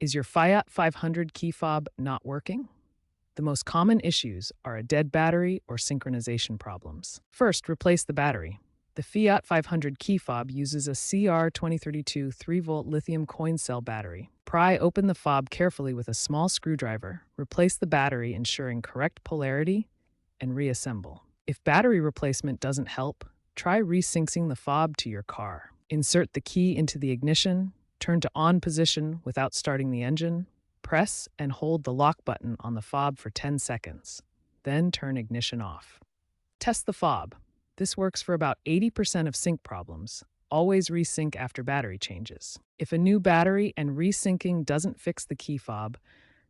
Is your FIAT 500 key fob not working? The most common issues are a dead battery or synchronization problems. First, replace the battery. The FIAT 500 key fob uses a CR2032 3-volt lithium coin cell battery. Pry open the fob carefully with a small screwdriver, replace the battery ensuring correct polarity, and reassemble. If battery replacement doesn't help, try resyncing the fob to your car. Insert the key into the ignition, turn to on position without starting the engine, press and hold the lock button on the fob for 10 seconds, then turn ignition off. Test the fob. This works for about 80% of sync problems. Always resync after battery changes. If a new battery and resyncing doesn't fix the key fob,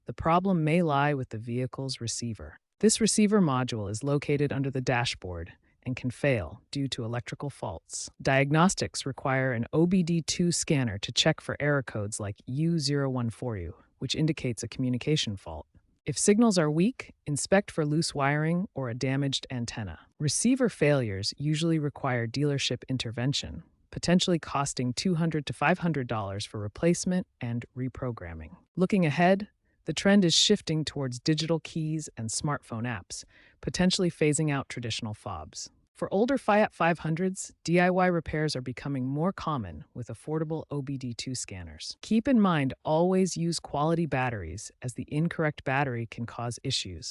the problem may lie with the vehicle's receiver. This receiver module is located under the dashboard and can fail due to electrical faults. Diagnostics require an OBD2 scanner to check for error codes like U014U, which indicates a communication fault. If signals are weak, inspect for loose wiring or a damaged antenna. Receiver failures usually require dealership intervention, potentially costing $200 to $500 for replacement and reprogramming. Looking ahead, the trend is shifting towards digital keys and smartphone apps, potentially phasing out traditional fobs. For older FIAT 500s, DIY repairs are becoming more common with affordable OBD2 scanners. Keep in mind, always use quality batteries, as the incorrect battery can cause issues.